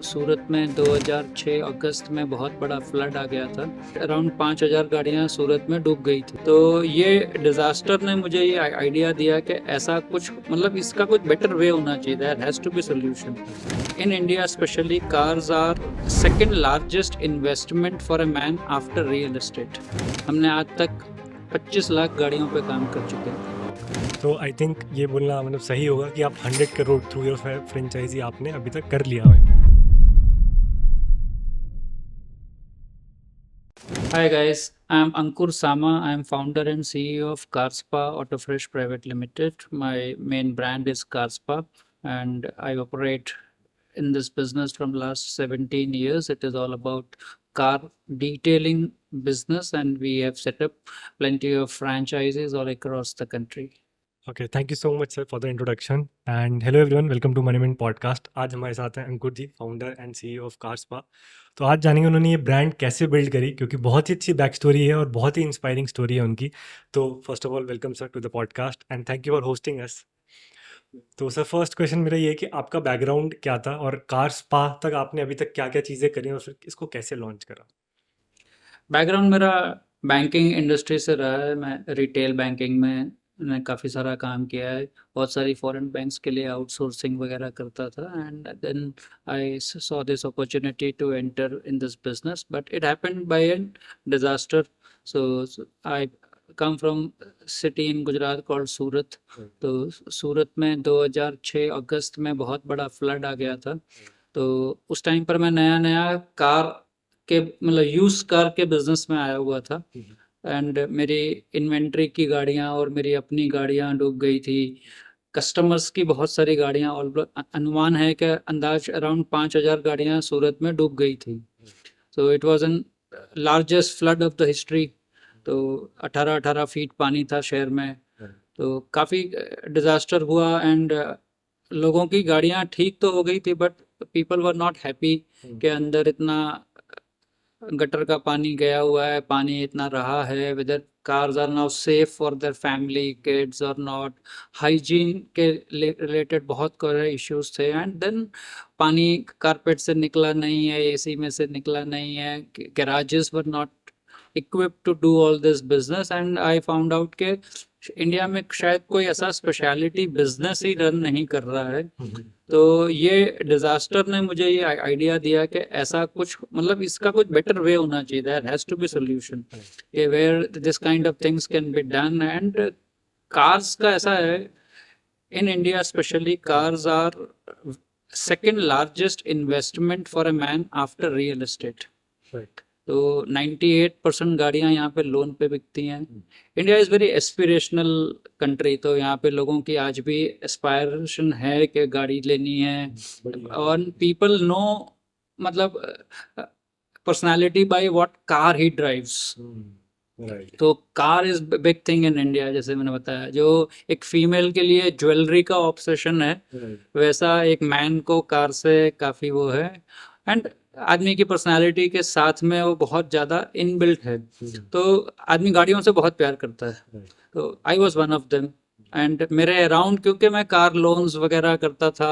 सूरत में 2006 अगस्त में बहुत बड़ा फ्लड आ गया था। अराउंड 5,000 गाड़ियां सूरत में डूब गई थी। तो ये डिजास्टर ने मुझे ये आइडिया दिया कि ऐसा कुछ मतलब इसका कुछ बेटर वे होना चाहिए। There has to be solution. In India specially cars are second largest investment for a man after real estate. हमने आज तक 25 लाख गाड़ियों पे काम कर चुके हैं। तो आई थिंक ये बोलना मतलब सही होगा कि आप 100 करोड़ थ्रू योर फ्रेंचाइजी आपने अभी तक कर लिया है। Hi guys, I'm Ankur Sama. I'm founder and CEO of Carspa Autofresh Private Limited. My main brand is Carspa, and I operate in this business from last 17 years. It is all about car detailing business, and we have set up plenty of franchises all across the country. Okay, thank you so much sir for the introduction and hello everyone, welcome to money minute podcast. आज हमारे साथ हैं Ankur ji, founder and CEO of Carspa. तो आज जानेंगे उन्होंने ये brand कैसे बिल्ड करी, क्योंकि बहुत ही अच्छी बैक स्टोरी है और बहुत ही इंस्पायरिंग स्टोरी है उनकी। तो first of all welcome sir to the podcast and thank you for hosting us. तो सर फर्स्ट क्वेश्चन मेरा ये है कि आपका बैकग्राउंड क्या था और कार्सपा तक आपने अभी तक क्या क्या चीज़ें करी और फिर इसको कैसे लॉन्च करा। बैकग्राउंड मेरा बैंकिंग इंडस्ट्री से रहा है। मैं रिटेल बैंकिंग में मैंने काफ़ी सारा काम किया है। बहुत सारी फॉरेन बैंक्स के लिए आउटसोर्सिंग वगैरह करता था, and then I saw this opportunity to enter in this business, but it happened by an disaster. So I come from city in Gujarat called Surat. तो सूरत में 2006 अगस्त में बहुत बड़ा फ्लड आ गया था। तो उस टाइम पर मैं नया नया कार के मतलब यूज कार के बिजनेस में आया हुआ था, एंड मेरी इन्वेंट्री की गाड़ियां और मेरी अपनी गाड़ियां डूब गई थी। कस्टमर्स की बहुत सारी गाड़ियां, और अनुमान है कि अंदाज अराउंड 5,000 गाड़ियां सूरत में डूब गई थी। सो it was an largest flood of the history. तो 18-18 फीट पानी था शहर में। तो काफ़ी डिजास्टर हुआ, एंड लोगों की गाड़ियां ठीक तो हो गई थी, but people were not happy के अंदर इतना गटर का पानी गया हुआ है, पानी इतना रहा है, whether cars are now safe for their family, kids और नॉट। हाइजीन के रिलेटेड बहुत सारे इश्यूज थे, एंड देन पानी कारपेट से निकला नहीं है, एसी में से निकला नहीं है, garages were not equipped to do all this business, and I found out कि इंडिया में शायद कोई ऐसा स्पेशलिटी बिजनेस ही रन नहीं कर रहा है। तो ये डिजास्टर ने मुझे ये आइडिया दिया कि ऐसा कुछ मतलब इसका कुछ बेटर वे होना चाहिए। There has to be solution where this kind of things can be done. And cars का ऐसा है, in India specially cars are second largest investment for a man after real estate. तो 98% गाड़ियां यहाँ पे loan पे बिकती हैं। India is very aspirational country. तो यहाँ पे लोगों की आज भी एस्पायरेशन है कि गाड़ी लेनी है, और पीपल नो मतलब personality by what car he drives. तो car is big thing in India. जैसे मैंने बताया, जो एक फीमेल के लिए ज्वेलरी का ऑब्सेशन है, वैसा एक मैन को कार से काफ़ी वो है। एंड आदमी की पर्सनालिटी के साथ में वो बहुत ज़्यादा इनबिल्ट है। तो आदमी गाड़ियों से बहुत प्यार करता है। तो I was one of them. And मेरे अराउंड, क्योंकि मैं कार लोन्स वगैरह करता था,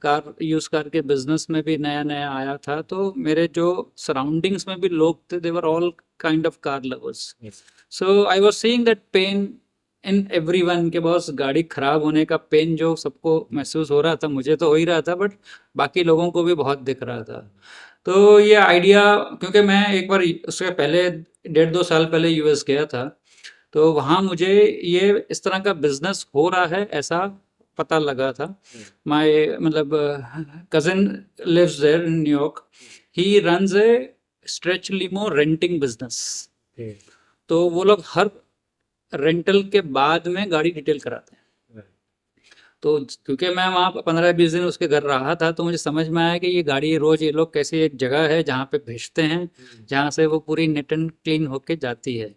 कार यूज़ कार के बिजनेस में भी नया नया आया था, तो मेरे जो सराउंडिंग्स में भी लोग थे, they were all kind of car lovers. So I was seeing that pain in everyone के बॉस। गाड़ी खराब होने का पेन जो सबको महसूस हो रहा था, मुझे तो हो ही रहा था, बट बाकी लोगों को भी बहुत दिख रहा था। तो ये आइडिया, क्योंकि मैं एक बार उसके पहले 1.5-2 साल पहले यूएस गया था, तो वहाँ मुझे ये इस तरह का बिजनेस हो रहा है ऐसा पता लगा था। माय मतलब cousin lives there in New York. He runs a stretch limo renting business. तो वो लोग हर रेंटल के बाद में गाड़ी डिटेल कराते हैं। तो क्योंकि मैं वहाँ 15-20 दिन उसके घर रहा था, तो मुझे समझ में आया कि ये गाड़ी रोज ये लोग कैसी एक जगह है जहाँ पे भेजते हैं, जहाँ से वो पूरी नीट एंड क्लीन होके जाती है।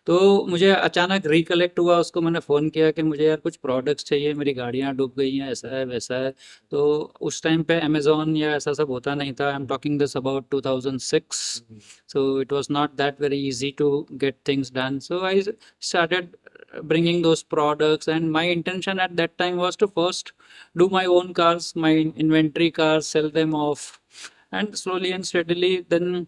तो मुझे अचानक रिकलेक्ट हुआ, उसको मैंने फ़ोन किया कि मुझे यार कुछ प्रोडक्ट्स चाहिए, मेरी गाड़ियाँ डूब गई हैं, ऐसा है वैसा है। तो उस टाइम पे अमेज़ॉन या ऐसा सब होता नहीं था। I am talking this about 2006। So it was not that very easy to get things done. So I started bringing those products, and my intention at that time was to first do my own cars, my inventory cars, sell them off, and slowly and steadily then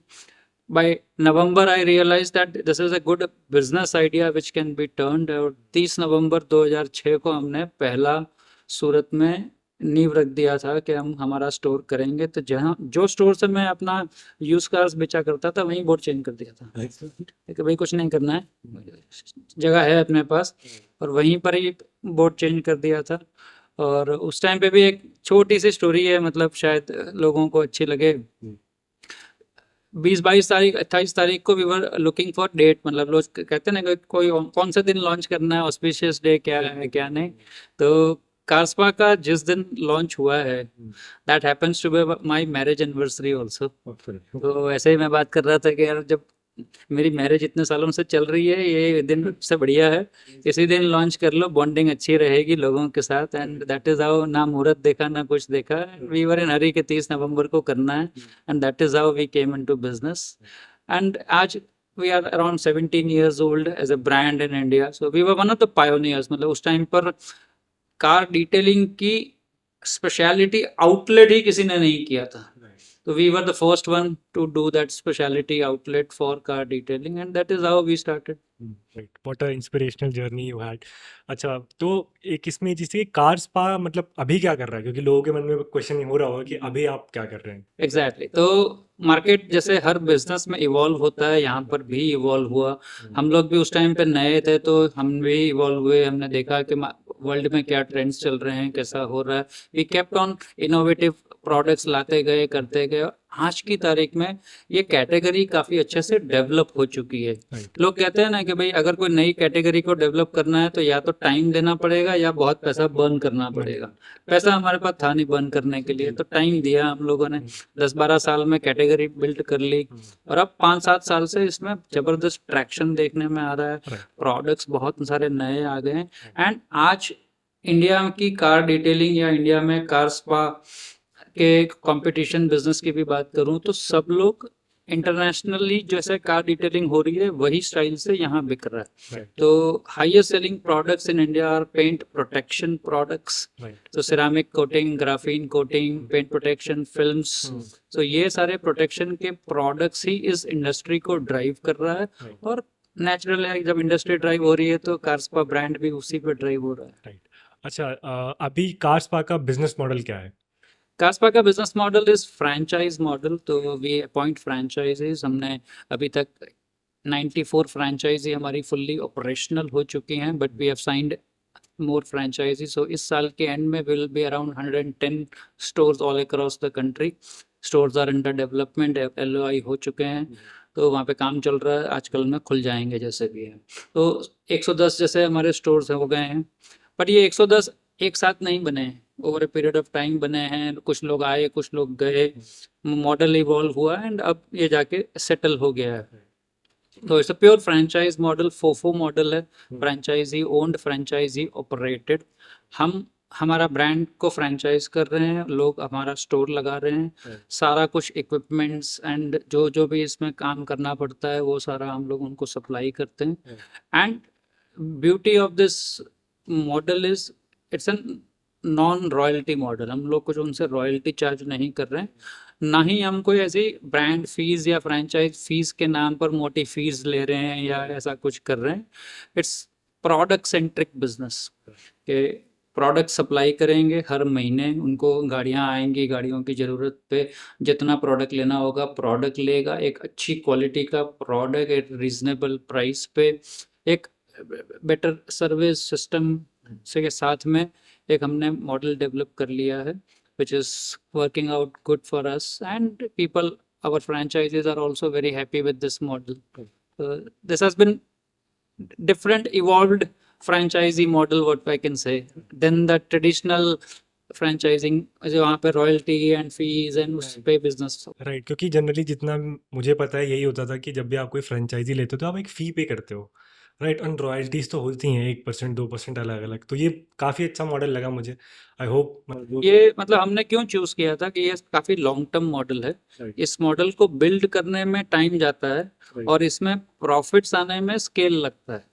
by November I realized that this is a good business idea which can be turned, और 30 नवंबर 2006 को हमने पहला सूरत में नींव रख दिया था कि हम हमारा स्टोर करेंगे। तो जहाँ जो स्टोर से मैं अपना यूज कार्स बेचा करता था वहीं बोर्ड चेंज कर दिया था कि भाई कुछ नहीं करना है, जगह है अपने पास, और वहीं पर ही बोर्ड चेंज कर दिया था। और उस टाइम पे भी एक छोटी सी स्टोरी है, मतलब शायद लोगों को अच्छी लगे। 20-22 तारीख 28 तारीख को we were looking for date, मतलब लोग कहते हैं ना कि कोई कौन सा दिन लॉन्च करना है, ऑस्पिशियस डे क्या है क्या नहीं। तो कार्सपा का जिस दिन लॉन्च हुआ है that happens to be my marriage anniversary also. तो ऐसे ही मैं बात कर रहा था कि यार जब मेरी मैरिज इतने सालों से चल रही है, ये दिन से बढ़िया है, इसी दिन लॉन्च कर लो, बॉन्डिंग अच्छी रहेगी लोगों के साथ। एंड दैट इज हाउ, ना मुहूर्त देखा ना कुछ देखा, वी वर इन हरी के 30 नवंबर को करना है, and that is how we came into business. And आज we are around 17 years old as a brand in India. So we were one of the pioneers, मतलब उस टाइम पर कार डिटेलिंग की speciality outlet ही किसी ने नहीं किया था। So we were the first one to do that specialty outlet for car detailing, and that is how we started. Right, what a inspirational journey you had. अच्छा, तो एक इसमें जैसे कार स्पा मतलब अभी क्या कर रहा है, क्योंकि लोगों के मन में क्वेश्चन हो रहा होगा कि अभी आप क्या कर रहे हैं। Exactly. तो मार्केट जैसे हर बिजनेस में इवॉल्व होता है, यहाँ पर भी इवॉल्व हुआ। हम लोग भी उस टाइम पे नए थे तो हम भी इवॉल्व हुए, हमने देखा कि वर्ल्ड में क्या ट्रेंड्स चल रहे हैं, कैसा हो रहा है। We kept on innovative products लाते गए, करते गए। आज की तारीख में ये कैटेगरी काफ़ी अच्छे से डेवलप हो चुकी है। लोग कहते हैं ना कि भाई अगर कोई नई कैटेगरी को डेवलप करना है तो या तो टाइम देना पड़ेगा या बहुत पैसा बर्न करना पड़ेगा। पैसा हमारे पास था नहीं बर्न करने के लिए, तो टाइम दिया हम लोगों ने, 10-12 साल में कैटेगरी बिल्ड कर ली, और अब 5-7 साल से इसमें ज़बरदस्त ट्रैक्शन देखने में आ रहा है। प्रोडक्ट्स बहुत सारे नए आ गए हैं, एंड आज इंडिया की कार डिटेलिंग या इंडिया में कार स्पा के कंपटीशन बिजनेस की भी बात करूं तो सब लोग इंटरनेशनली जैसे कार डिटेलिंग हो रही है वही स्टाइल से यहाँ बिक रहा है। तो highest selling products in India are paint protection products, तो ceramic coating, graphene coating, paint protection films. तो ये सारे प्रोटेक्शन के प्रोडक्ट्स ही इस इंडस्ट्री को ड्राइव कर रहा है, और नेचुरल है जब इंडस्ट्री ड्राइव हो रही है तो कार्सपा ब्रांड भी उसी पे ड्राइव हो रहा है। अच्छा, अभी कार स्पा का बिजनेस मॉडल क्या है? कार्सपा का business model is franchise model. तो वी अपॉइंट फ्रेंचाइजीज, हमने अभी तक 94 फ्रेंचाइजी हमारी फुल्ली ऑपरेशनल हो चुकी हैं, but we have signed more franchises. So इस साल के एंड में will be around 110 stores all across the country. Stores are under development, LOI हो चुके हैं, तो वहाँ पे काम चल रहा है, आजकल में खुल जाएंगे जैसे भी है। तो 110 जैसे हमारे स्टोर्स हो गए हैं, पर ये 110 एक साथ नहीं बने हैं, over a period of time बने हैं। कुछ लोग आए, कुछ लोग गए, मॉडल इवॉल्व हुआ, एंड अब ये जाके सेटल हो गया है। तो it's a pure franchise model, फोफो model है, फ्रेंचाइजी ओन्ड, फ्रेंचाइजी ऑपरेटेड। हम हमारा ब्रांड को फ्रेंचाइज कर रहे हैं, लोग हमारा स्टोर लगा रहे हैं, सारा कुछ इक्विपमेंट्स एंड जो जो भी इसमें काम करना पड़ता है वो सारा हम लोग उनको सप्लाई करते हैं। And beauty of this model is it's an non royalty model. हम लोग कुछ उनसे रॉयल्टी चार्ज नहीं कर रहे हैं, ना ही हम कोई ऐसी ब्रांड फीस या फ्रेंचाइज फीस के नाम पर मोटी फीस ले रहे हैं या ऐसा कुछ कर रहे हैं। इट्स प्रोडक्ट सेंट्रिक बिजनेस के प्रोडक्ट सप्लाई करेंगे, हर महीने उनको गाड़ियां आएंगी, गाड़ियों की ज़रूरत पे जितना प्रोडक्ट लेना होगा प्रोडक्ट लेगा, एक अच्छी क्वालिटी का प्रोडक्ट एक रीजनेबल प्राइस पे, एक बेटर सर्विस सिस्टम से के साथ में एक हमने मॉडल डेवलप कर लिया है, which is working out good for us, and people, our franchises are also very happy with this model. This has been different evolved franchisee model, what I can say, than the traditional franchising जो वहाँ पे royalty and fees and उस पे business. Right, क्योंकि generally जितना मुझे पता है यही होता था कि जब भी आप कोई फ्रेंचाइजी लेते हो तो आप एक फ़ी पे करते हो, राइट, और रॉयल्टीज़ तो होती हैं 1% 2% अलग अलग। तो ये काफ़ी अच्छा मॉडल लगा मुझे। आई होप ये मतलब हमने क्यों चूज किया था कि ये काफी लॉन्ग टर्म मॉडल है, इस मॉडल को बिल्ड करने में टाइम जाता है और इसमें प्रॉफिट्स आने में स्केल लगता है।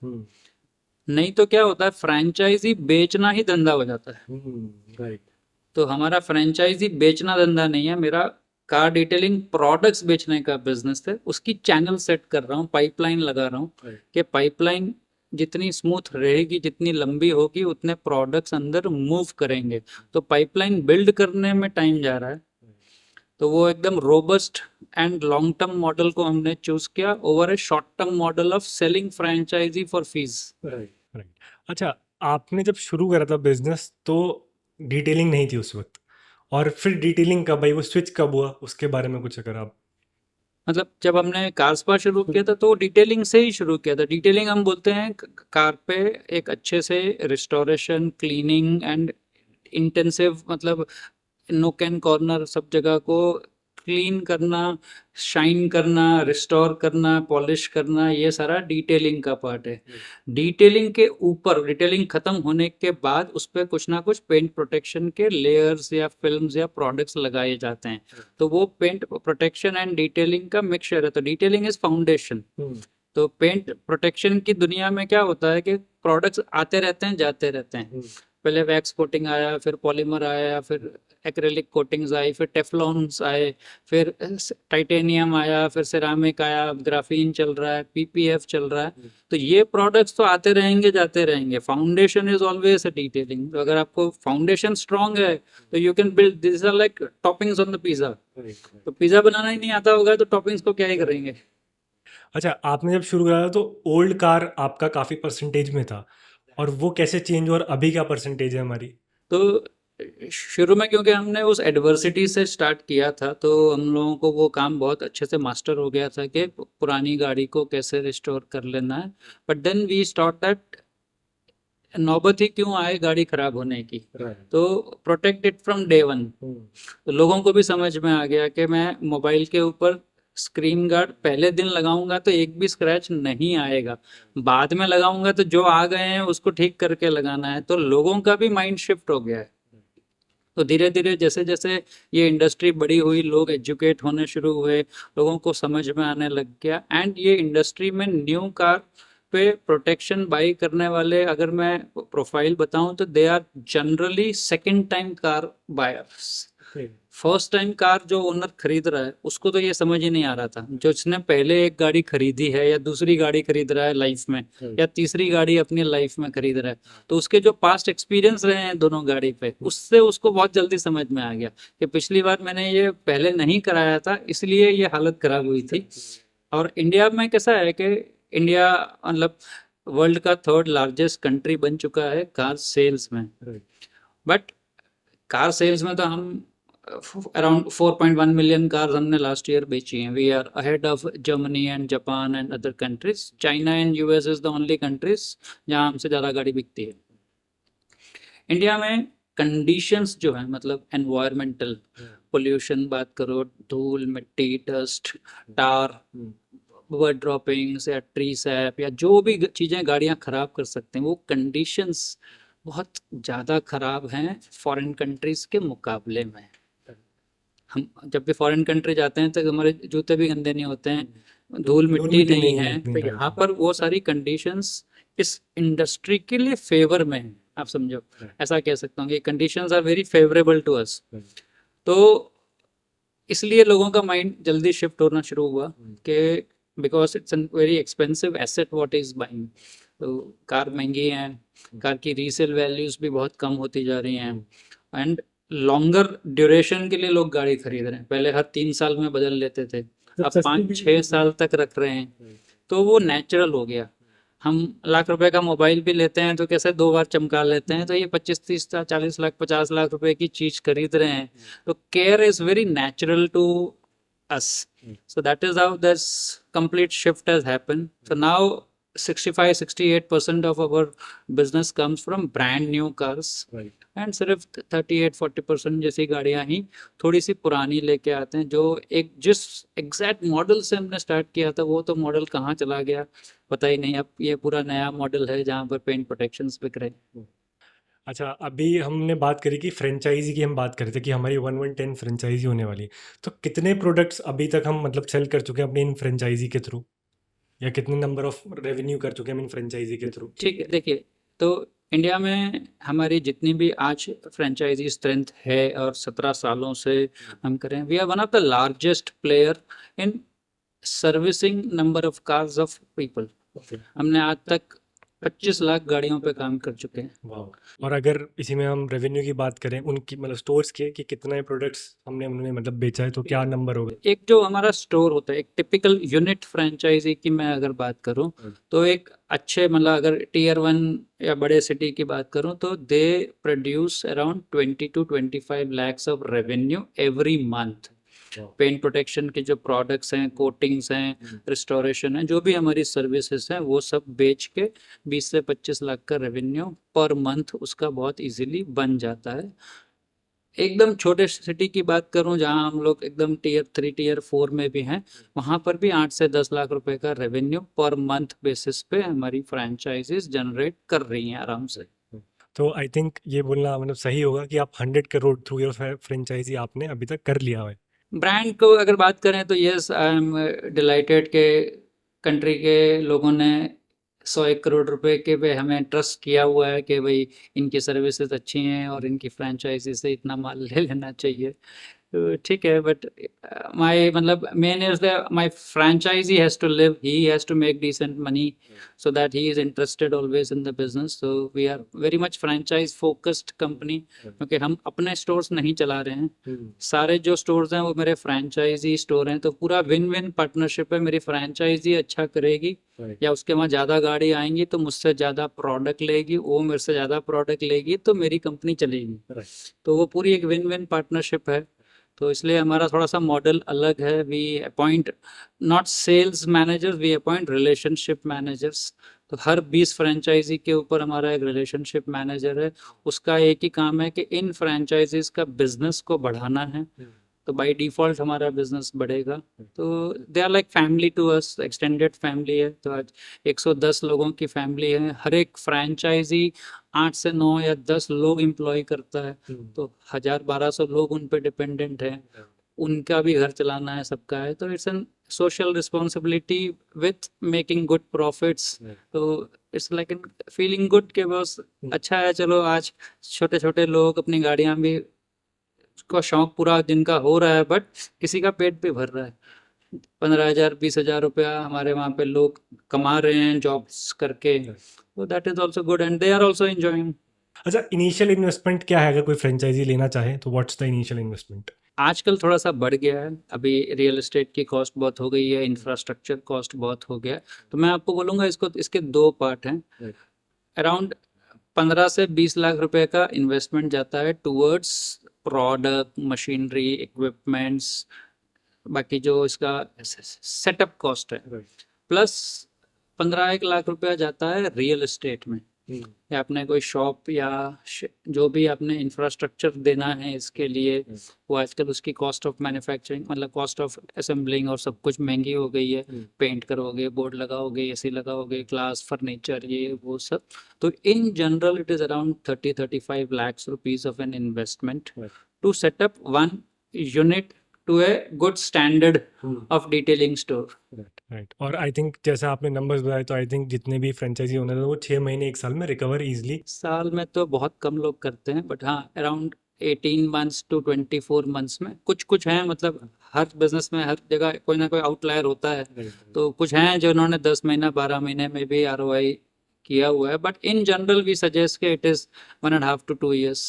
नहीं तो क्या होता है, फ्रैंचाइजी बेचना ही धंधा हो जाता है। राइट। तो हमारा फ्रैंचाइजी बेचना धंधा नहीं है, मेरा कार डिटेलिंग प्रोडक्ट्स बेचने का बिजनेस है। उसकी चैनल सेट कर रहा हूँ, पाइपलाइन लगा रहा हूँ राइट। कि पाइपलाइन जितनी स्मूथ रहेगी, जितनी लंबी होगी, उतने प्रोडक्ट्स अंदर मूव करेंगे। तो पाइपलाइन बिल्ड करने में टाइम जा रहा है, तो वो एकदम robust and long term model को हमने चूज किया over a short term model of selling franchise for fees. Right. Right. अच्छा, आपने जब शुरू करा था बिजनेस तो डिटेलिंग नहीं थी उस वक्त, और फिर डिटेलिंग कब आई, वो स्विच कब हुआ, उसके बारे में कुछ अगर आप। मतलब जब हमने कार स्पा शुरू किया था तो डिटेलिंग से ही शुरू किया था। डिटेलिंग हम बोलते हैं कार पे एक अच्छे से रिस्टोरेशन, क्लीनिंग एंड इंटेंसिव, मतलब नोक एंड कॉर्नर सब जगह को क्लीन करना, शाइन करना, रिस्टोर करना, पॉलिश करना, ये सारा डिटेलिंग का पार्ट है। डिटेलिंग के ऊपर, डिटेलिंग खत्म होने के बाद उस पर कुछ ना कुछ पेंट प्रोटेक्शन के लेयर्स या फिल्म्स या प्रोडक्ट्स लगाए जाते हैं। तो वो पेंट प्रोटेक्शन एंड डिटेलिंग का मिक्सचर है। तो डिटेलिंग इज फाउंडेशन। तो पेंट प्रोटेक्शन की दुनिया में क्या होता है कि प्रोडक्ट्स आते रहते हैं, जाते रहते हैं। पहले वैक्स कोटिंग आया, फिर पॉलीमर आया, फिर एक्रेलिक कोटिंग्स आई, फिर टेफलॉन्स आए, फिर टाइटेनियम आया, फिर सिरामिक आया, ग्राफीन चल रहा है, पीपीएफ चल रहा है। तो ये प्रोडक्ट्स तो आते रहेंगे, जाते रहेंगे। Foundation is always a detailing. तो अगर आपको फाउंडेशन स्ट्रांग है तो you can build, this are like toppings on the pizza. तो पिज्जा बनाना ही नहीं आता होगा तो टॉपिंग्स को क्या ही करेंगे। अच्छा, आपने जब शुरू करा था तो ओल्ड कार आपका काफ़ी परसेंटेज में था, और वो कैसे चेंज हुआ और अभी क्या परसेंटेज है हमारी। तो शुरू में क्योंकि हमने उस एडवर्सिटी से स्टार्ट किया था, तो हम लोगों को वो काम बहुत अच्छे से मास्टर हो गया था कि पुरानी गाड़ी को कैसे रिस्टोर कर लेना है। बट देन वी स्टॉट दैट नौबत ही क्यों आए गाड़ी खराब होने की, तो protect it from day one. तो लोगों को भी समझ में आ गया कि मैं मोबाइल के ऊपर स्क्रीन गार्ड पहले दिन लगाऊंगा तो एक भी स्क्रैच नहीं आएगा, बाद में लगाऊंगा तो जो आ गए हैं उसको ठीक करके लगाना है। तो लोगों का भी माइंड शिफ्ट हो गया है। तो धीरे धीरे जैसे जैसे ये इंडस्ट्री बड़ी हुई, लोग एजुकेट होने शुरू हुए, लोगों को समझ में आने लग गया। एंड ये इंडस्ट्री में न्यू कार पे प्रोटेक्शन बाई करने वाले, अगर मैं प्रोफाइल बताऊं तो they are generally second time car buyers. First time car जो ओनर खरीद रहा है उसको तो ये समझ ही नहीं आ रहा था। जो उसने पहले एक गाड़ी खरीदी है या दूसरी गाड़ी खरीद रहा है लाइफ में, या तीसरी गाड़ी अपनी लाइफ में खरीद रहा है, तो उसके जो पास्ट एक्सपीरियंस रहे हैं दोनों गाड़ी पे, उससे उसको बहुत जल्दी समझ में आ गया कि पिछली बार मैंने ये पहले नहीं कराया था इसलिए ये हालत खराब हुई थी। और इंडिया में कैसा है कि इंडिया मतलब वर्ल्ड का थर्ड लार्जेस्ट कंट्री बन चुका है कार सेल्स में। बट कार सेल्स में तो हम अराउंड 4.1 मिलियन कार्स हमने लास्ट ईयर बेची हैं। We are ahead of Germany and Japan and other countries. China and US is the only countries जहां हमसे ज़्यादा गाड़ी बिकती है। इंडिया में कंडीशंस जो है, मतलब एनवायरमेंटल पोल्यूशन बात करो, धूल, मिट्टी, डस्ट, टार, बर्ड ड्रॉपिंग्स या ट्री सैप या जो भी चीज़ें गाड़ियां खराब कर सकते हैं, वो कंडीशंस बहुत ज़्यादा खराब हैं फॉरेन कंट्रीज के मुकाबले में। हम जब भी फॉरेन कंट्री जाते हैं तो हमारे जूते भी गंदे नहीं होते हैं, धूल मिट्टी नहीं है। तो यहाँ पर वो सारी कंडीशंस इस इंडस्ट्री के लिए फेवर में है, आप समझो। ऐसा कह सकता हूँ कि conditions are very favourable to us. तो इसलिए लोगों का माइंड जल्दी शिफ्ट होना शुरू हुआ कि because it's an very expensive asset what is buying. तो कार महंगी है, कार की रीसेल वैल्यूज भी बहुत कम होती जा रही हैं, एंड लॉन्गर ड्यूरेशन के लिए लोग गाड़ी खरीद रहे हैं। पहले हर 3 साल में बदल लेते थे, अब 5-6 साल तक रख रहे हैं। तो वो नेचुरल हो गया। हम लाख रुपए का मोबाइल भी लेते हैं तो कैसे 2 बार चमका लेते हैं, तो ये 25-30-40 लाख 50 लाख रुपए की चीज खरीद रहे हैं। तो care is very natural to us. So that is how this complete shift has happened. So now 65-68% of our business comes from brand new cars. Right. And सिर्फ 38-40% जैसी गाड़ियाँ ही थोड़ी सी पुरानी लेके आते हैं, जो एक जिस एग्जैक्ट मॉडल से हमने स्टार्ट किया था वो तो मॉडल कहाँ चला गया पता ही नहीं। अब ये पूरा नया मॉडल है जहाँ पर पेंट प्रोटेक्शंस बिक रहे हैं। अच्छा, अभी हमने बात करी कि फ्रेंचाइजी की, हम बात कर रहे थे कि हमारी 1-1-10 फ्रेंचाइजी होने वाली है, तो कितने प्रोडक्ट्स अभी तक हम मतलब सेल कर चुके हैं अपनी इन फ्रेंचाइजी के थ्रू। या कितने नंबर ऑफ रेवेन्यू कर चुके हैं इन फ्रेंचाइजी के थ्रू? ठीक है, देखिए, तो इंडिया में हमारी जितनी भी आज फ्रेंचाइजी स्ट्रेंथ है और 17 सालों से हम करें, we are one of the largest player in servicing number of cars of people. हमने आज तक 25 लाख गाड़ियों पे काम कर चुके हैं। वाह। और अगर इसी में हम रेवेन्यू की बात करें उनकी मतलब स्टोर्स के कि कितने प्रोडक्ट्स हमने उन्होंने मतलब बेचा है, तो क्या नंबर होगा? एक जो हमारा स्टोर होता है, एक टिपिकल यूनिट फ्रेंचाइजी की मैं अगर बात करूं, तो एक अच्छे मतलब अगर टीयर 1 या बड़े सिटी की बात करूं, तो दे produce around 20 to 25 lakhs of revenue every month. Paint protection के जो प्रोडक्ट्स हैं, कोटिंग्स हैं, रिस्टोरेशन है, जो भी हमारी सर्विसेज हैं, वो सब बेच के 20 से 25 लाख का रेवेन्यू पर मंथ उसका बहुत इजीली बन जाता है। एकदम छोटे सिटी की बात करूं, जहां हम लोग एकदम टीयर 3 टीयर 4 में भी हैं, वहां पर भी 8 से 10 लाख रुपए का रेवेन्यू पर मंथ बेसिस पे हमारी फ्रेंचाइजीज जनरेट कर रही हैं आराम से। तो आई थिंक ये बोलना मतलब सही होगा कि आप 100 करोड़ थ्रू योर फ्रेंचाइजी आपने अभी तक कर लिया है। ब्रांड को अगर बात करें तो यस, आई एम डिलाइटेड के कंट्री के लोगों ने 101 करोड़ रुपए के पे हमें ट्रस्ट किया हुआ है कि भाई इनकी सर्विसेज अच्छी हैं और इनकी फ्रेंचाइजी से इतना माल ले लेना चाहिए। तो ठीक है, बट माय मतलब main is the my franchise has to live, he has to make decent money, so that he is interested always in the business. So we are very much franchise focused company, क्योंकि हम अपने stores नहीं चला रहे हैं। सारे जो stores हैं वो मेरे फ्रेंचाइजी स्टोर हैं, तो पूरा विन विन पार्टनरशिप है। मेरी फ्रेंचाइजी अच्छा करेगी या उसके वहाँ ज़्यादा गाड़ी आएंगी तो मुझसे ज़्यादा प्रोडक्ट लेगी, वो मेरे से ज़्यादा प्रोडक्ट लेगी तो मेरी कंपनी चलेगी। तो वो पूरी एक विन विन पार्टनरशिप है। तो इसलिए हमारा थोड़ा सा मॉडल अलग है। We appoint not sales managers, we appoint relationship managers. तो हर 20 फ्रेंचाइजी के ऊपर हमारा एक रिलेशनशिप मैनेजर है। उसका एक ही काम है कि इन फ्रेंचाइजीज का बिजनेस को बढ़ाना है, तो बाय डिफ़ॉल्ट हमारा बिजनेस बढ़ेगा। तो they are like family to us, extended family है। तो आज 110 लोगों की फैमिली है। हर एक फ्रेंचाइजी 8 से 9 या 10 लोग एम्प्लॉय करता है, तो 1000-1200 लोग उन पे डिपेंडेंट हैं। उनका भी घर चलाना है, सबका है। तो it's an social responsibility with making good profits. तो it's like an feeling good के बस अच्छा है, चलो आज छोटे छोटे लोग अपनी गाड़ियां भी का शौक पूरा जिनका हो रहा है, बट किसी का पेट भी भर रहा है। 15,000 20,000 रुपया हमारे वहाँ पे लोग कमा रहे हैं जॉब्स करके, तो that is also good and they are also enjoying. अच्छा, इनिशियल इन्वेस्टमेंट क्या है अगर कोई फ्रेंचाइजी लेना चाहे, तो व्हाट्स द इनिशियल इन्वेस्टमेंट? आजकल थोड़ा सा बढ़ गया है, अभी रियल एस्टेट की कॉस्ट बहुत हो गई है, इंफ्रास्ट्रक्चर कॉस्ट बहुत हो गया है। तो मैं आपको बोलूँगा इसको, इसके दो पार्ट हैं। अराउंड 15 से 20 लाख रुपए का इन्वेस्टमेंट जाता है टूवर्ड्स प्रोडक्ट, मशीनरी, इक्विपमेंट्स, बाकी जो इसका सेटअप कॉस्ट है। प्लस 15-1 लाख रुपया जाता है रियल एस्टेट में, या आपने कोई शॉप या जो भी आपने इंफ्रास्ट्रक्चर देना है इसके लिए, वो आजकल उसकी कॉस्ट ऑफ मैन्युफैक्चरिंग मतलब कॉस्ट ऑफ असेंबलिंग और सब कुछ महंगी हो गई है। पेंट करोगे, बोर्ड लगाओगे, एसी लगाओगे, ग्लास, फर्नीचर, ये वो सब। तो in general it is around 30-35 lakhs rupees of an investment to setup one unit to a good standard of detailing store. Right. और आई थिंक जैसा आपने नंबर्स बताए, तो आई थिंक जितने भी फ्रेंचाइजी ओनर हैं वो 6 महीने 1 साल में रिकवर इजीली। साल में तो बहुत कम लोग करते हैं, बट हाँ अराउंड 18 months to 24 months में कुछ कुछ हैं। मतलब हर बिजनेस में हर जगह कोई ना कोई आउटलायर होता है। तो कुछ हैं जो उन्होंने 10 महीना 12 महीने में भी ROI किया हुआ है, but in general we suggest के इट इज 1.5 to 2 years।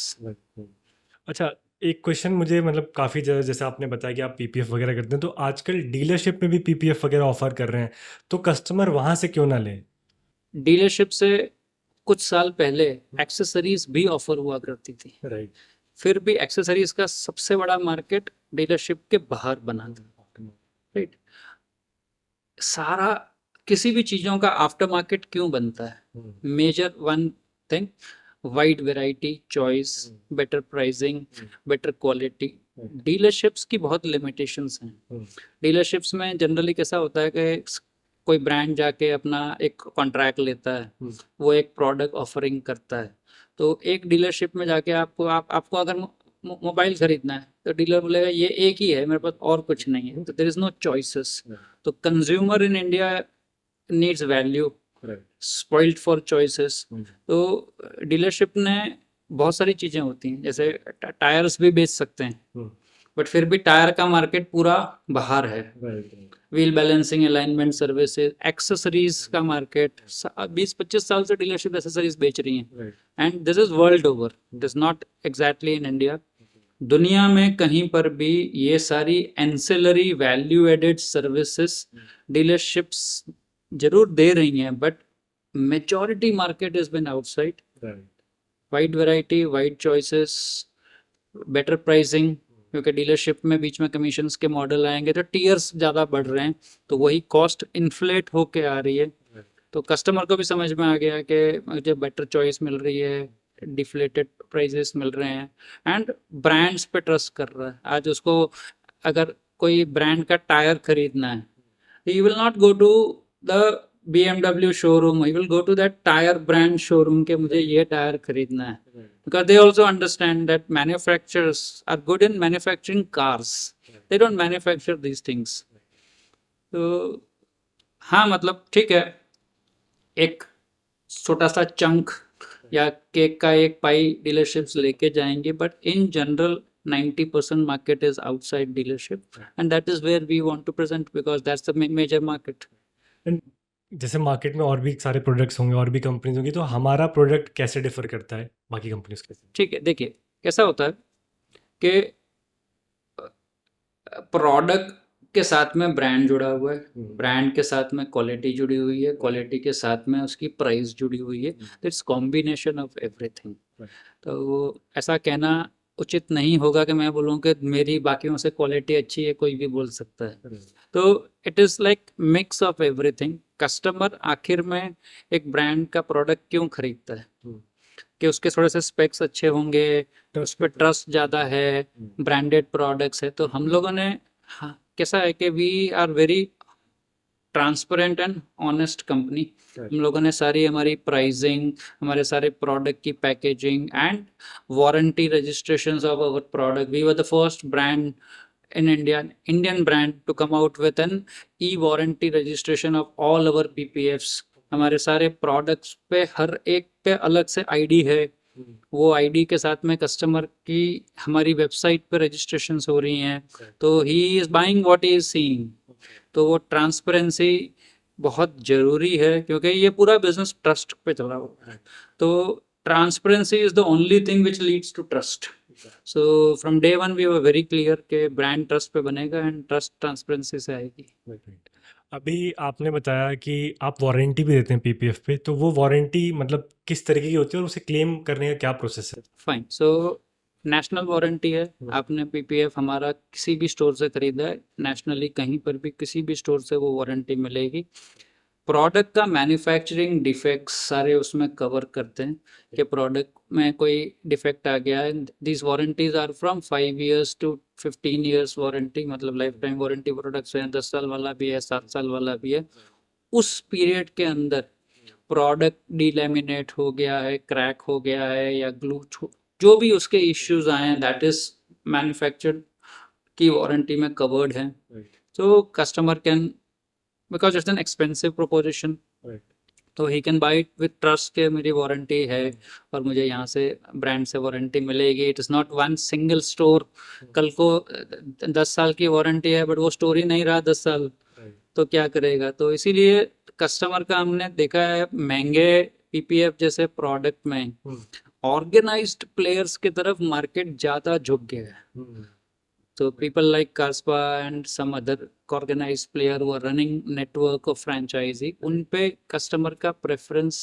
अच्छा, एक क्वेश्चन मुझे मतलब काफ़ी ज़्यादा, जैसे आपने बताया कि आप पीपीएफ वगैरह करते हैं, तो आजकल डीलरशिप में भी पीपीएफ वगैरह ऑफर कर रहे हैं, तो कस्टमर वहाँ से क्यों ना ले? डीलरशिप से कुछ साल पहले एक्सेसरीज भी ऑफर हुआ करती थी, राइट। फिर भी एक्सेसरीज का सबसे बड़ा मार्केट डीलरशिप के बाहर बना था। राइट, सारा किसी भी चीज़ों का आफ्टर मार्केट क्यों बनता है? Major one thing, wide variety, choice, better pricing, better quality. Dealerships की बहुत लिमिटेशंस हैं। डीलरशिप्स में जनरली कैसा होता है कि कोई ब्रांड जाके अपना एक कॉन्ट्रैक्ट लेता है, वो एक प्रोडक्ट ऑफरिंग करता है। तो एक डीलरशिप में जाके आपको अगर मोबाइल खरीदना है तो डीलर बोलेगा ये एक ही है मेरे पास, और कुछ नहीं है। तो देयर इज नो चॉइसेस। तो consumer in India needs value, right. Spoiled for choices. तो डीलरशिप ने बहुत सारी चीज़ें होती हैं, जैसे टायर्स भी बेच सकते हैं, बट फिर भी टायर का मार्केट पूरा बाहर है। Right. Wheel balancing, alignment services, accessories का मार्केट 20-25 साल से डीलरशिप एक्सेसरीज बेच रही हैं, right. And this is world over, it is not exactly in India. दुनिया में कहीं पर भी ये सारी ancillary value added services dealerships जरूर दे रही हैं, but majority market is been outside. Right. Wide variety, wide choices, better pricing, क्योंकि डीलरशिप में बीच में कमीशंस के मॉडल आएंगे तो टीयर्स ज़्यादा बढ़ रहे हैं, तो वही कॉस्ट इन्फ्लेट होके आ रही है। तो कस्टमर को भी समझ में आ गया कि मुझे बेटर चॉइस मिल रही है, डिफ्लेटेड प्राइजेस मिल रहे हैं, एंड ब्रांड्स पे ट्रस्ट कर रहा है। आज उसको अगर कोई ब्रांड का टायर खरीदना है, he will not go to the BMW showroom, he will go to that tire brand showroom के मुझे ये टायर खरीदना है, because they also understand that manufacturers are good in manufacturing cars, they don't manufacture these things. तो हाँ, मतलब ठीक है, एक छोटा सा चंक या केक का एक पाई डीलरशिप्स लेके जाएंगे, but in general 90% market is outside dealership, and that is where we want to present, because that's the major market. And जैसे मार्केट में और भी सारे प्रोडक्ट्स होंगे और भी कंपनीज होंगी, तो हमारा प्रोडक्ट कैसे डिफर करता है बाकी कंपनीज के? ठीक है, देखिए कैसा होता है कि प्रोडक्ट के साथ में ब्रांड जुड़ा हुआ है, ब्रांड के साथ में क्वालिटी जुड़ी हुई है, क्वालिटी के साथ में उसकी प्राइस जुड़ी हुई है, इट्स कॉम्बिनेशन ऑफ एवरीथिंग। तो ऐसा कहना उचित नहीं होगा कि मैं बोलूँ कि मेरी बाकियों से क्वालिटी अच्छी है, कोई भी बोल सकता है। तो it is like mix of everything. Customer आखिर में एक ब्रांड का प्रोडक्ट क्यों खरीदता है? कि उसके थोड़े से स्पेक्स अच्छे होंगे, उस पर ट्रस्ट ज़्यादा है, ब्रांडेड प्रोडक्ट्स है। तो हम लोगों ने, हाँ, कैसा है कि we are very transparent and honest company. हम लोगों ने सारी हमारी प्राइसिंग, हमारे सारे प्रोडक्ट की packaging and warranty registrations of our product, we were the first brand in Indian brand to come out with an e-warranty registration of all our PPFs. हमारे सारे प्रोडक्ट्स पे हर एक पे अलग से आईडी है, वो आईडी के साथ में कस्टमर की हमारी वेबसाइट पे रजिस्ट्रेशन हो रही हैं, तो he is buying what he is seeing. तो वो ट्रांसपेरेंसी बहुत ज़रूरी है, क्योंकि ये पूरा बिजनेस ट्रस्ट पे चला हुआ है। तो transparency is the only thing which leads to trust. So from day one we were very clear कि ब्रांड ट्रस्ट पे बनेगा, एंड ट्रस्ट ट्रांसपेरेंसी से आएगी। अभी आपने बताया कि आप वारंटी भी देते हैं पीपीएफ पे, तो वो वारंटी मतलब किस तरीके की होती है और उसे क्लेम करने का क्या प्रोसेस है? फाइन, सो नेशनल वारंटी है। आपने पीपीएफ हमारा किसी भी स्टोर से खरीदा है, नेशनली कहीं पर भी किसी भी स्टोर से वो वारंटी मिलेगी। प्रोडक्ट का मैन्युफैक्चरिंग डिफेक्ट्स सारे उसमें कवर करते हैं कि प्रोडक्ट में कोई डिफेक्ट आ गया है। This warranties are from 5 years to 15 years warranty, मतलब लाइफ टाइम वारंटी प्रोडक्ट्स हैं। 10 साल वाला भी है, 7 साल वाला भी है। उस पीरियड के अंदर प्रोडक्ट डीलैमिनेट हो गया है, क्रैक हो गया है, या ग्लू, जो भी उसके इश्यूज आए हैं, दैट इज मैन्युफैक्चर्ड की वारंटी में कवर्ड है। तो customer can, because it's an expensive proposition, तो he can buy it with trust के मेरी वारंटी है और मुझे यहाँ से ब्रांड से वारंटी मिलेगी। It is not one single store. कल को 10 साल की वारंटी है, बट वो स्टोर ही नहीं रहा 10 साल, तो क्या करेगा? तो इसीलिए कस्टमर का हमने देखा है महंगे पीपीएफ जैसे प्रोडक्ट में ऑर्गेनाइज्ड प्लेयर्स की तरफ मार्केट ज़्यादा झुक गया है। So people like Carspa and some other organized player who are running network of franchisee, उन पे कस्टमर का प्रेफरेंस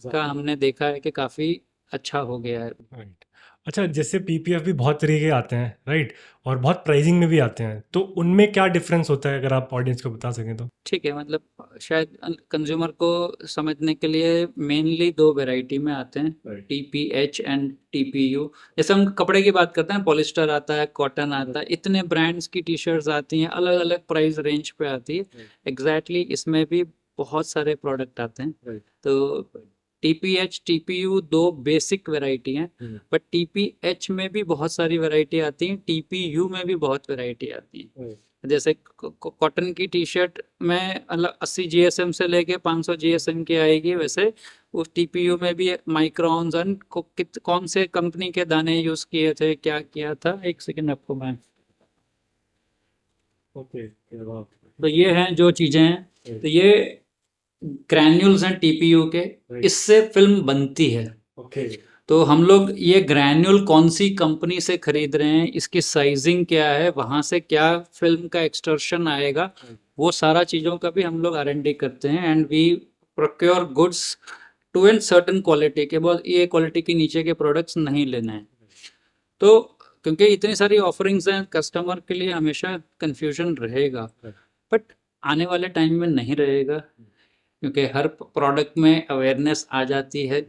का हमने देखा है कि काफ़ी अच्छा हो गया है। राइट। अच्छा, जैसे पीपीएफ भी बहुत तरीके के आते हैं, राइट, और बहुत प्राइसिंग में भी आते हैं, तो उनमें क्या डिफरेंस होता है अगर आप ऑडियंस को बता सकें तो? ठीक है, मतलब शायद कंज्यूमर को समझने के लिए मेनली 2 वैरायटी में आते हैं, टीपीएच एंड टीपीयू। जैसे हम कपड़े की बात करते हैं, पॉलिस्टर आता है, कॉटन आता है, इतने ब्रांड्स की टी शर्ट्स आती हैं, अलग अलग प्राइस रेंज पे आती है। एग्जैक्टली इसमें भी बहुत सारे प्रोडक्ट आते हैं। तो टीपीएच टीपीयू दो बेसिक वैरायटी हैं, बट टीपीएच में भी बहुत सारी वैरायटी आती हैं, टीपीयू में भी बहुत वैरायटी आती है। जैसे कॉटन की टी शर्ट में अलग 80 जीएसएम से लेके 500 जीएसएम की आएगी, वैसे उस टीपीयू में भी माइक्रॉन्स एंड कौन से कंपनी के दाने यूज किए थे, क्या किया था, एक सेकंड आपको मैं। ओके। तो ये हैं जो चीजें हैं, तो ये ग्रैन्यूल्स हैं टीपीयू के, इससे फिल्म बनती है। ओके। तो हम लोग ये ग्रैन्यूल कौन सी कंपनी से खरीद रहे हैं, इसकी साइजिंग क्या है, वहां से क्या फिल्म का एक्सटर्शन आएगा, वो सारा चीज़ों का भी हम लोग R&D करते हैं। And we procure goods to an certain quality के, बहुत ये क्वालिटी के नीचे के प्रोडक्ट्स नहीं लेने हैं। तो क्योंकि इतनी सारी ऑफरिंग्स हैं, कस्टमर के लिए हमेशा कन्फ्यूजन रहेगा, बट आने वाले टाइम में नहीं रहेगा, क्योंकि हर प्रोडक्ट में अवेयरनेस आ जाती है।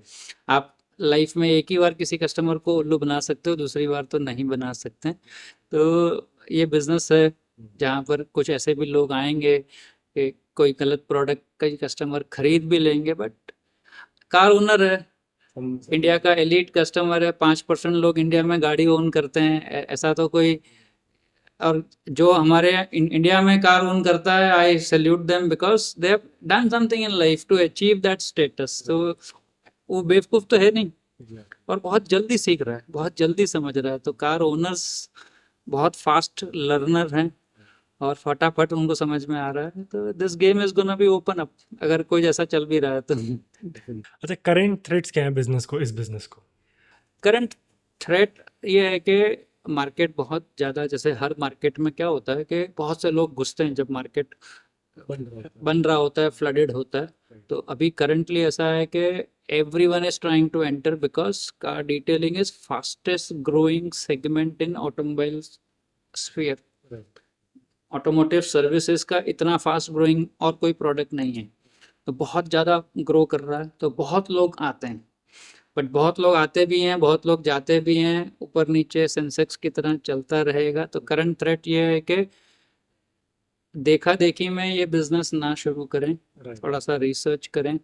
आप लाइफ में एक ही बार किसी कस्टमर को उल्लू बना सकते हो, दूसरी बार तो नहीं बना सकते। तो ये बिजनेस है जहाँ पर कुछ ऐसे भी लोग आएंगे कि कोई गलत प्रोडक्ट कई कस्टमर खरीद भी लेंगे, बट कार ओनर है, इंडिया का एलीट कस्टमर है, 5% लोग इंडिया में गाड़ी ओन करते हैं, ऐसा तो कोई। और जो हमारे इंडिया में कार ओन करता है, I salute them because they have done something in life to achieve that status. तो वो बेवकूफ़ तो है नहीं, और बहुत जल्दी सीख रहा है, बहुत जल्दी समझ रहा है। तो कार ओनर्स बहुत फास्ट लर्नर हैं और फटाफट उनको समझ में आ रहा है। तो this game is gonna be open up, अगर कोई जैसा चल भी रहा है तो। अच्छा, करंट थ्रेट्स क्या है बिजनेस को, इस बिजनेस को? करंट थ्रेट ये है कि मार्केट बहुत ज़्यादा, जैसे हर मार्केट में क्या होता है कि बहुत से लोग घुसते हैं जब मार्केट बन रहा होता है, फ्लडेड होता है। तो अभी करंटली ऐसा है कि everyone is trying to enter because car detailing is fastest growing segment in automobile sphere. Automotive services का इतना फास्ट ग्रोइंग और कोई प्रोडक्ट नहीं है, तो बहुत ज़्यादा ग्रो कर रहा है। तो बहुत लोग आते हैं, बट बहुत लोग आते भी हैं, बहुत लोग जाते भी हैं, ऊपर नीचे सेंसेक्स की तरह चलता रहेगा। तो करंट थ्रेट ये है कि देखा देखी में ये बिजनेस ना शुरू करें, थोड़ा सा रिसर्च करें,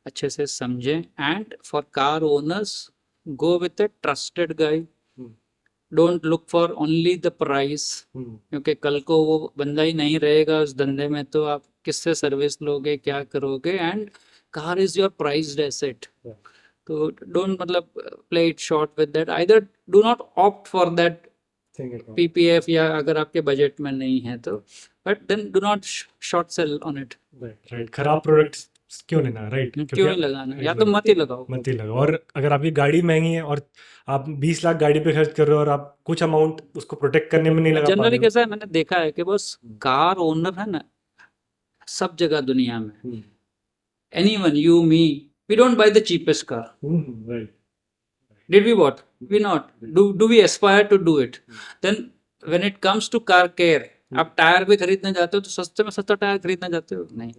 अच्छे से समझें। And for car owners, go with A trusted guide, don't look for only the price, क्योंकि कल को वो बंदा ही नहीं रहेगा उस धंधे में, तो आप किससे सर्विस लोगे, क्या करोगे। And car is your prized asset, तो डोंट मतलब play it short with that, either do not opt for that PPF, या अगर आपके बजट में नहीं है तो, but then do not short sell on it. Right, खराब प्रोडक्ट्स क्यों लेना, राइट? क्यों ही लगाना, या तो मत ही लगाओ, मत ही लगाओ। और अगर आपकी गाड़ी महंगी है और आप 20 लाख गाड़ी पे खर्च कर रहे हो और आप कुछ अमाउंट उसको प्रोटेक्ट करने में नहीं लगा पा जनरली रहे हो। कैसा है, मैंने देखा है कि बस कार ओनर है ना सब जगह दुनिया में, anyone, you me, we don't buy the cheapest car, right. did we what, we not do we aspire to do it? Then when it comes to car care, आप tyre भी खरीदने जाते हो तो सस्ते में सस्ता टायर खरीदने जाते हो नहीं।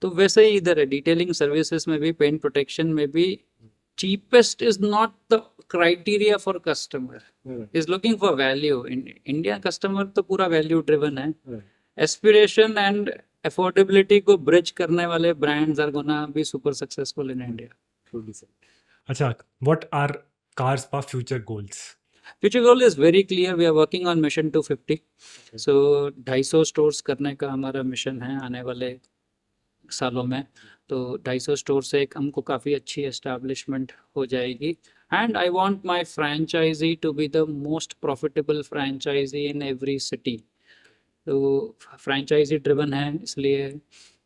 तो वैसे ही इधर है, डिटेलिंग सर्विसेज में भी, पेंट प्रोटेक्शन में भी, cheapest is not the criteria for customer, is looking for value. India customer तो पूरा वैल्यू ड्रिवन है, एस्पिरेशन एंड अफोर्डेबिलिटी को ब्रिज करने वाले brands are gonna be super successful in India. अच्छा, what are Carspa future goals? Future goal is very clear. We are working on mission 250. So 250 stores करने का हमारा mission है आने वाले सालों में। तो 250 स्टोर से एक हमको काफ़ी अच्छी एस्टैब्लिशमेंट हो जाएगी। And I want my franchise to be the most profitable franchise in every city. तो फ्रेंचाइजी ड्रिवन है इसलिए,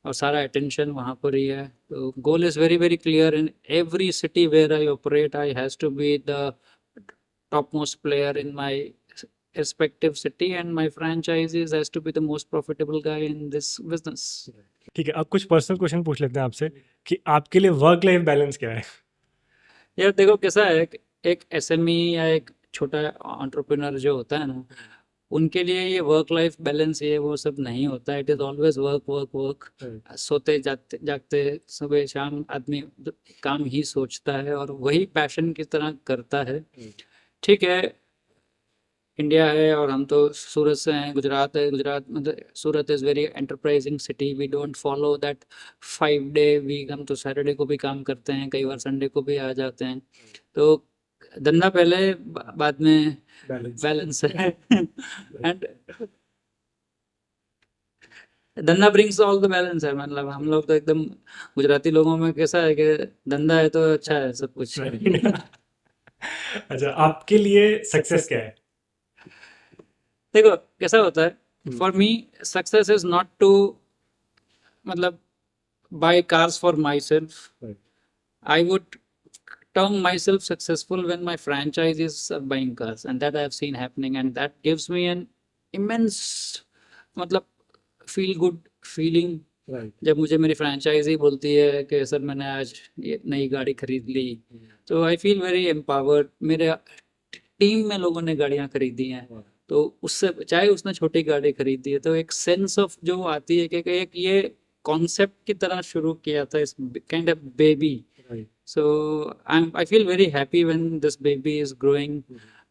और सारा अटेंशन वहाँ पर ही है। तो goal is very very clear, in every city where I operate I has to be the topmost player in my respective city, and my franchisees has to be the most profitable guy in this business. ठीक है, अब कुछ personal question पूछ लेते हैं आपसे कि आपके लिए वर्क लाइफ बैलेंस क्या है? यार देखो कैसा है, एक एसएमई या एक छोटा एंटरप्रेन्योर जो होता है ना, उनके लिए ये वर्क लाइफ बैलेंस ये वो सब नहीं होता है। It is always work work work. सोते जागते जागते सुबह शाम आदमी काम ही सोचता है और वही पैशन की तरह करता है। ठीक है, इंडिया है और हम तो सूरत से हैं, गुजरात है, गुजरात मतलब Surat is very enterprising city, we don't follow that 5 day week, हम तो सैटरडे को भी काम करते हैं, कई बार संडे को भी आ जाते हैं। तो धंधा पहले बाद में बैलेंस। बैलेंस है एंड धंधा ब्रिंग्स ऑल द बैलेंस है, मतलब हम लोग तो एकदम गुजराती लोगों में कैसा है कि धंधा है तो अच्छा है सब कुछ। अच्छा, आपके लिए सक्सेस क्या है? देखो कैसा होता है, hmm, for me success is not to मतलब buy cars for myself. right, I would term myself successful when my franchises are buying cars, and that I have seen happening, and that gives me an immense मतलब feel good feeling right, जब मुझे मेरी franchise बोलती है कि sir मैंने आज ये नई गाड़ी खरीद ली, तो आई फील वेरी एम्पावर्ड। मेरे टीम में लोगों ने गाड़ियां खरीदी हैं, wow, तो उससे चाहे उसने छोटी गाड़ी खरीदी है तो एक सेंस ऑफ जो आती है कि एक ये कॉन्सेप्ट की तरह शुरू किया था इस kind of baby. right, so I feel very happy when this baby is growing,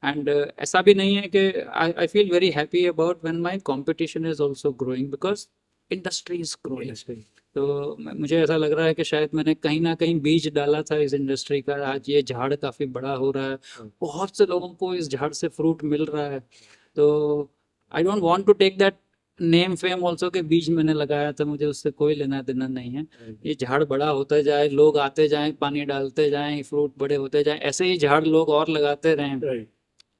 and ऐसा भी नहीं है कि I feel very happy about when my competition is also growing because industry is growing. industry, तो मुझे ऐसा लग रहा है कि शायद मैंने कहीं ना कहीं बीज डाला था इस इंडस्ट्री का, आज ये झाड़ काफ़ी बड़ा हो रहा है, बहुत से लोगों को इस झाड़ से फ्रूट मिल रहा है। तो I don't want to take that name fame also के बीज मैंने लगाया था, मुझे उससे कोई लेना देना नहीं है। right, ये झाड़ बड़ा होता जाए, लोग आते जाएं, पानी डालते जाएं, फ्रूट बड़े होते जाएं, ऐसे ही झाड़ लोग और लगाते रहें। right,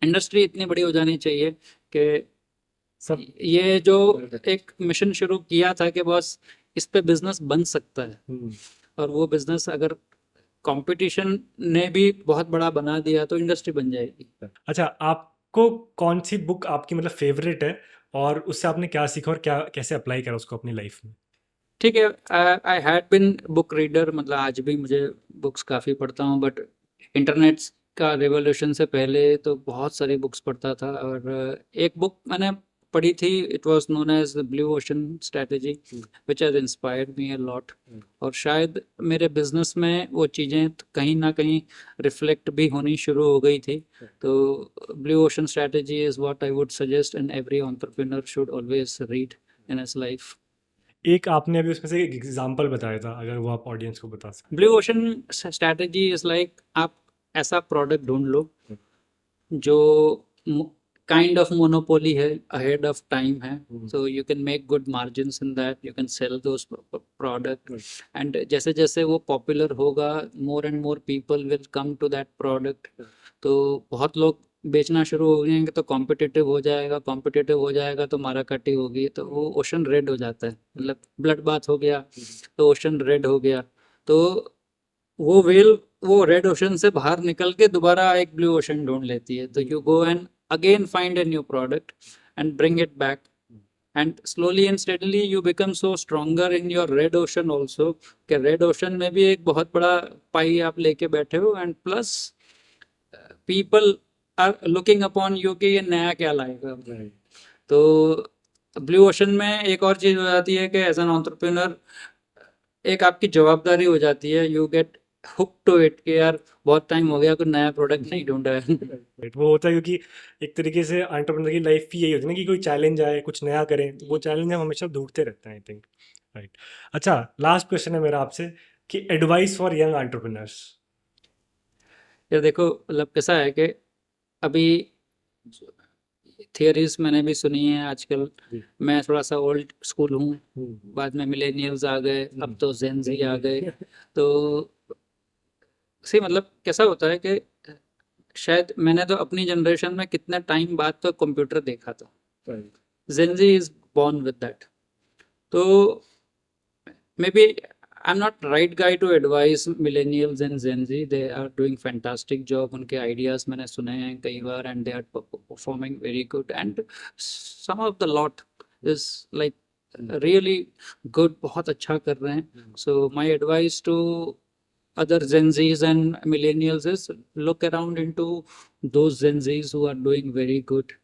इंडस्ट्री इतनी बड़ी हो जानी चाहिए कि सब, ये जो एक मिशन शुरू किया था कि बस इस पे बिजनेस बन सकता है, हम्म, और वो बिजनेस अगर कंपटीशन ने भी बहुत बड़ा बना दिया तो इंडस्ट्री बन जाएगी। अच्छा, आपको कौन सी बुक आपकी मतलब फेवरेट है और उससे आपने क्या सीखा और क्या कैसे अप्लाई करा उसको अपनी लाइफ में? ठीक है, I had been book reader, मतलब आज भी मुझे बुक्स काफ़ी पढ़ता हूँ, बट इंटरनेट का रेवोल्यूशन से पहले तो बहुत सारी बुक्स पढ़ता था, और एक बुक मैंने पढ़ी थी, it was known as the blue ocean strategy, which has inspired me a lot. और शायद मेरे बिजनेस में वो चीज़ें कहीं ना कहीं रिफ्लेक्ट भी होनी शुरू हो गई थी। तो blue ocean strategy is what I would suggest and every entrepreneur should always read in his life. एक आपने अभी उसमें से एक एग्जांपल बताया था, अगर वो आप ऑडियंस को बता सकते blue ocean strategy is like आप ऐसा प्रोडक्ट ढूंढ लो जो काइंड ऑफ मोनोपोली है, अहेड ऑफ टाइम है, so you can make good margins in that, you can sell those product, and जैसे जैसे वो पॉपुलर होगा more and more people will come to that product. तो बहुत लोग बेचना शुरू हो जाएंगे तो कॉम्पिटिटिव हो जाएगा, कॉम्पिटिटिव हो जाएगा तो माराकाटी होगी, तो वो ओशन रेड हो जाता है, मतलब ब्लड बाथ हो गया तो ओशन रेड हो गया। तो वो व्हेल वो रेड ओशन से बाहर निकल के दोबारा एक ब्लू ओशन ढूंढ लेती है, तो you go and again find a new product and bring it back, and slowly and steadily you become so stronger in your red ocean also, कि रेड ओशन में भी एक बहुत बड़ा पाई आप लेके बैठे हो, and plus people are looking upon you कि ये नया क्या लाएगा। हैं। तो ब्लू ओशन में एक और चीज़ हो जाती है कि एज एन एंटरप्रेन्योर एक आपकी जवाबदारी हो जाती है, you get hook to it कि यार बहुत टाइम हो गया, कोई नया प्रोडक्ट नहीं ढूंढा है। राइट, वो होता है क्योंकि एक तरीके से एंटरप्रेन्योर की लाइफ ही यही होती है ना कि कोई चैलेंज आए, कुछ नया करें, तो वो चैलेंज हम हमेशा ढूंढते रहते हैं, आई थिंक। राइट। अच्छा, लास्ट क्वेश्चन है मेरा आपसे कि एडवाइस फॉर यंग एंटरप्रेन्योर्स। यार देखो मतलब कैसा है कि अभी थियरीज मैंने भी सुनी है आजकल, जी। मैं थोड़ा सा ओल्ड स्कूल हूँ, हम्म, बाद में मिलेनियल्स आ गए, अब तो जेन जी आ गए। तो सी मतलब कैसा होता है कि शायद मैंने तो अपनी जनरेशन में कितने टाइम बाद तो कंप्यूटर देखा था, right, Gen Z is born with that. तो maybe I'm not right guy to advise millennials and Gen Z. They are doing fantastic job. उनके ideas मैंने सुने हैं कई बार, and they are performing very good. And some of the lot is like really good. बहुत अच्छा कर रहे हैं. So my advice to other Gen Zs and millennials is look around into those Gen Zs who are doing very good,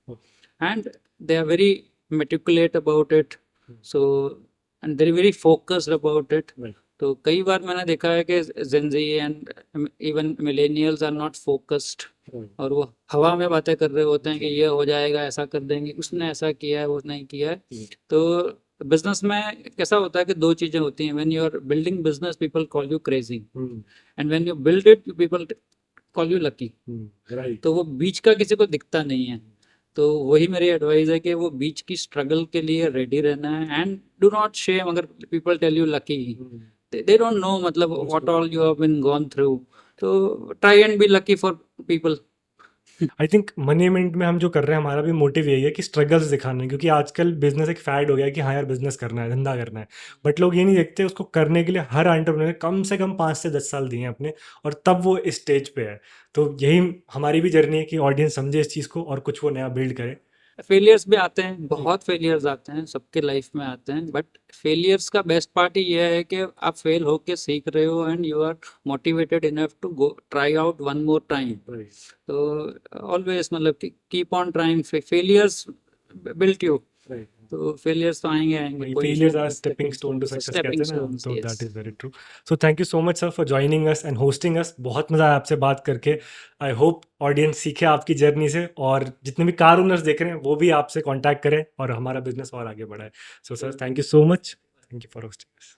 and they are very meticulous about it. So and they're very focused about it. Right. तो कई बार मैंने देखा है कि Gen Z and even millennials are not focused, और वो हवा में बातें कर रहे होते हैं कि ये हो जाएगा, ऐसा कर देंगे, उसने ऐसा किया है, वो नहीं किया है। तो बिजनेस में कैसा होता है कि दो चीजें होती हैं, when you are building business people call you crazy, and when you build it people call you lucky. Right. तो वो बीच का किसी को दिखता नहीं है। तो वही मेरी एडवाइस है कि वो बीच की स्ट्रगल के लिए रेडी रहना है, एंड डू नॉट शेम अगर people tell you lucky, they don't know मतलब what all you have been gone through, so try and be lucky for people। I think money mint में हम जो कर रहे हैं हमारा भी मोटिव यही है कि स्ट्रगल्स दिखाना है, क्योंकि आजकल बिजनेस एक फैड हो गया है कि हाँ यार बिजनेस करना है, धंधा करना है, बट लोग ये नहीं देखते उसको करने के लिए हर एंटरप्रेन्योर ने कम से कम 5 से 10 साल दिए हैं अपने, और तब वो इस स्टेज पे है। तो यही हमारी भी जर्नी है कि ऑडियंस समझे इस चीज़ को और कुछ वो नया बिल्ड करे। फेलियर्स भी आते हैं, बहुत फेलियर्स आते हैं, सबके लाइफ में आते हैं, बट फेलियर्स का बेस्ट पार्ट ही ये है कि आप फेल होके सीख रहे हो and you are motivated enough to go try out one more time. तो ऑलवेज मतलब keep on trying, failures built you. तो फेलियर्स तो आएंगे आएंगे, कोई failures are stepping stone to success कहते स्टेपिंग हैं ना, स्टोन्स, तो yes. That is very true. So thank you so much sir for joining us and hosting अस। बहुत मजा आया आपसे बात करके। आई होप ऑडियंस सीखे आपकी जर्नी से, और जितने भी कार ओनर्स देख रहे हैं वो भी आपसे कांटेक्ट करें और हमारा बिजनेस और आगे बढ़ाए। So sir thank you so much, thank you for hosting us.